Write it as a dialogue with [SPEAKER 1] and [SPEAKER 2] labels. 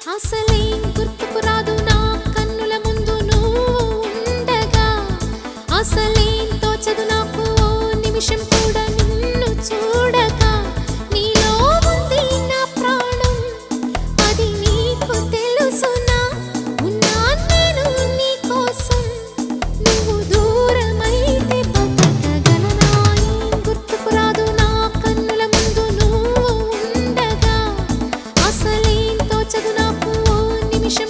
[SPEAKER 1] అసలేం గుర్తుకు రాదు నా కన్నుల ముందు నువ్వు ఉండగా, అసలేం తోచదు నాకు ఓ నిమిషం కూడా నిన్ను చూడక. నీలో ఉంది నా ప్రాణం, అది నీకు తెలుసునా? ఉన్నా నేను నీ కోసం, నువ్వు దూరమైతే బతకగలనా? ఏం గుర్తుకు రాదు నా కన్నుల ముందు నువ్వు ఉండగా, అసలేం తోచదు నాకు ఓ నిమిషం